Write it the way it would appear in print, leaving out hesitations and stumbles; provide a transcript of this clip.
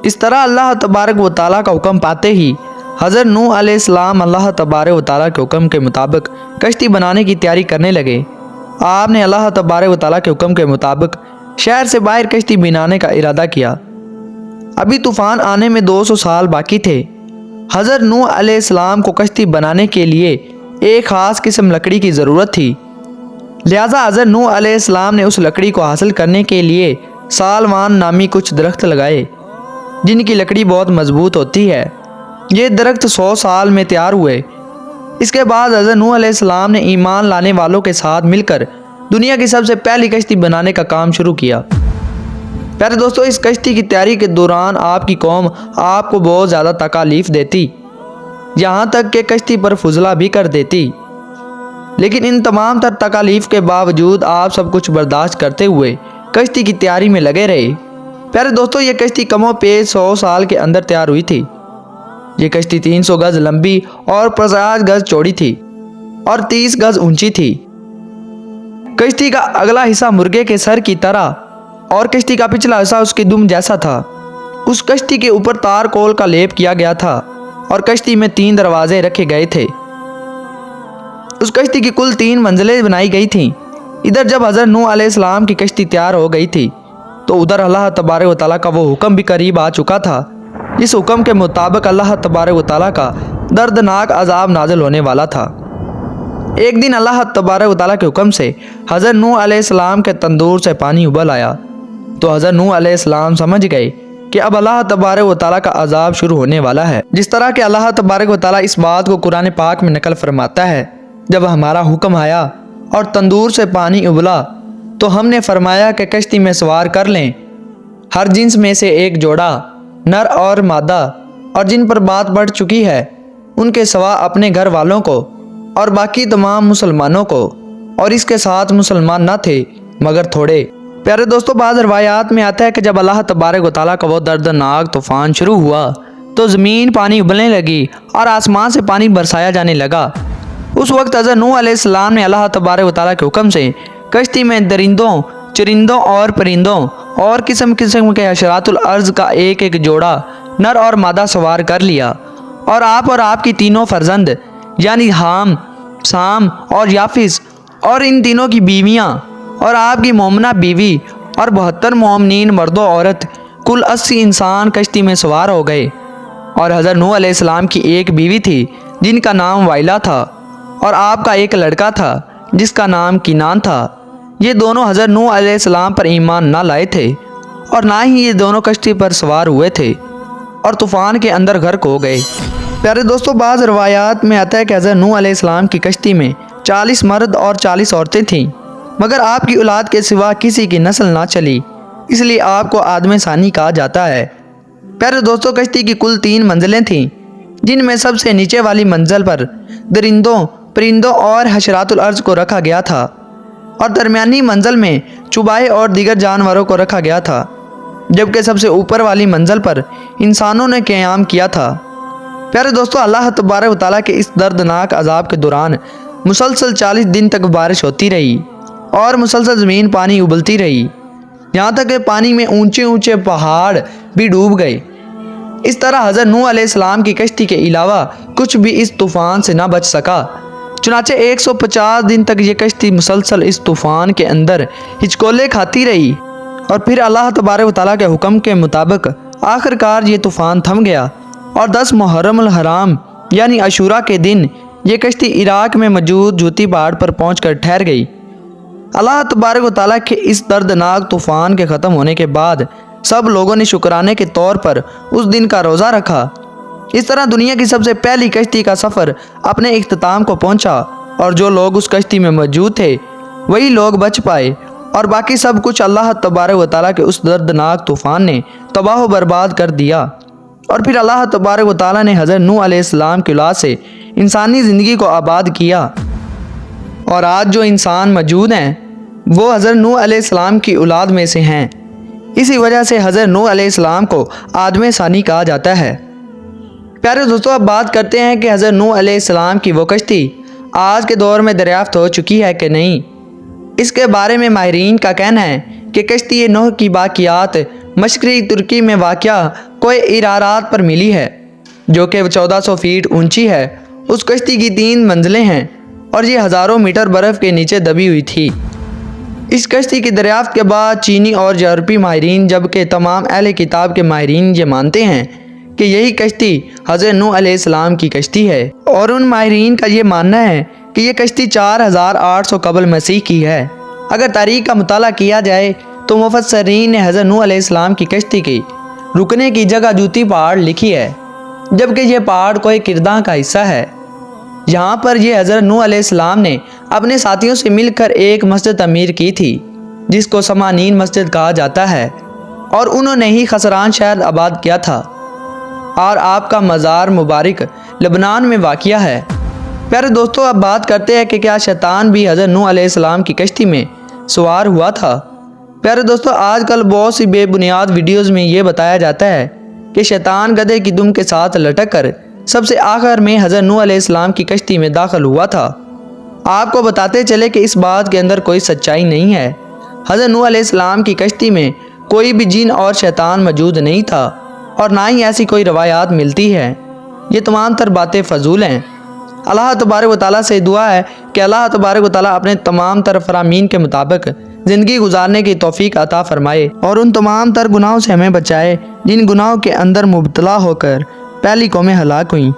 इस तरह अल्लाह तबारक व तआला का हुक्म पाते ही हज़रत नूह अलैहिस्सलाम अल्लाह तबारक व तआला के हुक्म के मुताबिक कश्ती बनाने की तैयारी करने लगे। आपने अल्लाह तबारक व तआला के हुक्म के मुताबिक शहर से बाहर कश्ती बनाने का इरादा किया। अभी तूफ़ान आने में 200 साल बाकी थे। हज़रत नूह अलैहिस्सलाम को कश्ती बनाने के लिए एक ख़ास किस्म लकड़ी की ज़रूरत थी। लिहाजा हज़रत नूह अलैहिस्सलाम ने उस लकड़ी को हासिल करने के लिए सालवान नामी कुछ दरख्त लगाए, जिनकी लकड़ी बहुत मजबूत होती है। ये दरख्त 100 साल में तैयार हुए। इसके बाद हज़रत नूह अलैहिस्सलाम ने ईमान लाने वालों के साथ मिलकर दुनिया की सबसे पहली कश्ती बनाने का काम शुरू किया। प्यारे दोस्तों, इस कश्ती की तैयारी के दौरान आपकी कौम आपको बहुत ज़्यादा तकालीफ देती, यहाँ तक कि कश्ती पर फुजला भी कर देती। लेकिन इन तमाम तर तकालीफ के बावजूद आप सब कुछ बर्दाश्त करते हुए कश्ती की तैयारी में लगे रहे। प्यारे दोस्तों, ये कश्ती कमो पेश 100 साल के अंदर तैयार हुई थी। ये कश्ती 300 गज लंबी और 50 गज चौड़ी थी और 30 गज ऊंची थी। कश्ती का अगला हिस्सा मुर्गे के सर की तरह और कश्ती का पिछला हिस्सा उसके दुम जैसा था। उस कश्ती के ऊपर तारकोल का लेप किया गया था और कश्ती में 3 दरवाजे रखे गए थे। उस कश्ती की कुल 3 मंजिलें बनाई गई थीं। इधर जब हज़रत नूह अलैहिस्सलाम की कश्ती तैयार हो गई थी तो उधर अल्लाह तबारक व तआला का वो हुक्म भी करीब आ चुका था। इस हुक्म के मुताबिक अल्लाह तबारक व तआला का दर्दनाक अजाब नाजिल होने वाला था। एक दिन अल्लाह तबारक व तआला के हुक्म से हज़रत नूह अलैहिस्सलाम के तंदूर से पानी उबल आया तो हज़रत नूह अलैहिस्सलाम समझ गए कि अब अल्लाह तबारक व तआला का अजाब शुरू होने वाला है। जिस तरह के अल्लाह तबारक व तआला इस बात को कुरान पाक में नकल फरमाता है, जब हमारा हुक्म आया और तंदूर से पानी उबला तो हमने फरमाया कि कश्ती में सवार कर लें हर जिन्स में से एक जोड़ा, नर और मादा, और जिन पर बात बढ़ चुकी है उनके सिवा अपने घर वालों को और बाकी तमाम मुसलमानों को, और इसके साथ मुसलमान न थे मगर थोड़े। प्यारे दोस्तों, बाज़ रवायात में आता है कि जब अल्लाह तबारक व तआला का वो दर्दनाक तूफ़ान शुरू हुआ तो ज़मीन पानी उबलने लगी और आसमान से पानी बरसाया जाने लगा। उस वक्त हज़रत नूह अलैहिस्सलाम ने अल्लाह तबारक व तआला के हुक्म से कश्ती में दरिंदों, चरिंदों और परिंदों और किस्म किस्म के हशरातुल अर्ज़ का एक एक जोड़ा, नर और मादा सवार कर लिया और आपकी तीनों फर्जंद यानी हाम, साम और याफिस और इन तीनों की बीवियाँ और आपकी मोमना बीवी और 72 मोमनीन मर्दों औरत कुल 80 इंसान कश्ती में सवार हो गए। और हज़रत नूह अलैहिस्सलाम की एक बीवी थी जिनका नाम वाइला था और आपका एक लड़का था जिसका नाम किनान था। ये दोनों हज़रत नूह अलैहिस्सलाम पर ईमान ना लाए थे और ना ही ये दोनों कश्ती पर सवार हुए थे और तूफ़ान के अंदर गर्क हो गए। प्यारे दोस्तों, बाज़ रवायात में आता है कि हज़रत नूह अलैहिस्सलाम की कश्ती में 40 मर्द और 40 औरतें थीं, मगर आपकी औलाद के सिवा किसी की नस्ल ना चली, इसलिए आपको आदम सानी कहा जाता है। प्यारे दोस्तों, कश्ती की कुल 3 मंजिलें थीं, जिनमें सबसे नीचे वाली मंजिल पर दरिंदों, परिंदों और हशरातुल अर्ज़ को रखा गया था और दरमियानी मंजिल में चुबाए और दीगर जानवरों को रखा गया था, जबकि सबसे ऊपर वाली मंजिल पर इंसानों ने क़याम किया था। प्यारे दोस्तों, अल्लाह तबारक व तआला के इस दर्दनाक अजाब के दौरान मुसलसल 40 दिन तक बारिश होती रही और मुसलसल ज़मीन पानी उबलती रही, यहाँ तक कि पानी में ऊंचे ऊंचे पहाड़ भी डूब गए। इस तरह हज़रत नूह अलैहिस्सलाम की कश्ती के अलावा कुछ भी इस तूफ़ान से ना बच सका। चुनाचे 150 दिन तक ये कश्ती मुसलसल इस तूफ़ान के अंदर हिचकोले खाती रही और फिर अल्लाह तबारक व तआला के हुक्म के मुताबिक आखिरकार ये तूफ़ान थम गया और 10 मुहर्रम हराम यानी अशूरा के दिन ये कश्ती इराक में मौजूद जूती पहाड़ पर पहुंचकर ठहर गई। अल्लाह तबारक व तआला के इस दर्दनाक तूफ़ान के ख़त्म होने के बाद सब लोगों ने शुक्राने के तौर पर उस दिन का रोज़ा रखा। इस तरह दुनिया की सबसे पहली कश्ती का सफ़र अपने इख्तिताम को पहुंचा और जो लोग उस कश्ती में मौजूद थे वही लोग बच पाए और बाकी सब कुछ अल्लाह तबारक व तआला के उस दर्दनाक तूफ़ान ने तबाह व बर्बाद कर दिया। और फिर अल्लाह तबारक व तआला ने हज़रत नूह अलैहिस्सलाम की औलाद से इंसानी ज़िंदगी को आबाद किया और आज जो इंसान मौजूद हैं वो हज़रत नूह अलैहिस्सलाम की औलाद में से हैं। इसी वजह से हज़रत नूह अलैहिस्सलाम को आदम सानी कहा जाता है। प्यारे दोस्तों, अब बात करते हैं कि हज़रत नूह अलैहिस्सलाम की वो कश्ती आज के दौर में दरियाफ्त हो चुकी है कि नहीं। इसके बारे में माहिरीन का कहना है कि कश्ती नूह की बाक़ियात मशरक़ी तुर्की में वाक़या कोई इरारात पर मिली है जो कि 1400 फीट ऊंची है। उस कश्ती की 3 मंजिलें हैं और ये हज़ारों मीटर बर्फ़ के नीचे दबी हुई थी। इस कश्ती की दरियाफ्त के बाद चीनी और यूरोपी माहिरीन जबकि तमाम अहले किताब के माहिरीन ये मानते हैं कि यही कश्ती हज़रत नूह अलैहिस्सलाम की कश्ती है। और उन माहिरीन का ये मानना है कि ये कश्ती 4800 कबल मसीह की है। अगर तारीख़ का मुताला किया जाए तो मुफस्सरीन ने हज़रत नूह अलैहिस्सलाम की कश्ती की रुकने की जगह जूती पहाड़ लिखी है, जबकि यह पहाड़ कोई किरदां का हिस्सा है। यहाँ पर यह हज़रत नूह अलैहिस्सलाम ने अपने साथियों से मिलकर एक मस्जिद तमीर की थी जिसको समानीन मस्जिद कहा जाता है, और उन्होंने ही खसरान शहर आबाद किया था। और आपका मज़ार मुबारक लबनान में वाक़िया है। प्यारे दोस्तों, अब बात करते हैं कि क्या शैतान भी हज़रत नूह अलैहिस्सलाम की कश्ती में सवार हुआ था। प्यारे दोस्तों, आजकल बहुत सी बेबुनियाद वीडियोज़ में ये बताया जाता है कि शैतान गधे की दुम के साथ लटक कर सबसे आखिर में हज़रत नूह अलैहिस्सलाम की कश्ती में दाखिल हुआ था। आपको बताते चले कि इस बात के अंदर कोई सच्चाई नहीं है। हज़रत नूह अलैहिस्सलाम की कश्ती में कोई भी जिन और शैतान मौजूद नहीं था और ना ही ऐसी कोई रवायात मिलती है। ये तमाम तर बातें फ़जूल हैं। अल्लाह तबारक व तआला से दुआ है कि अल्लाह तबारक व तआला अपने तमाम तर फरामीन के मुताबिक ज़िंदगी गुजारने की तौफीक अता फ़रमाए और उन तमाम तर गुनाहों से हमें बचाए जिन गुनाहों के अंदर मुब्तला होकर पहली कौमें हलाक हुईं।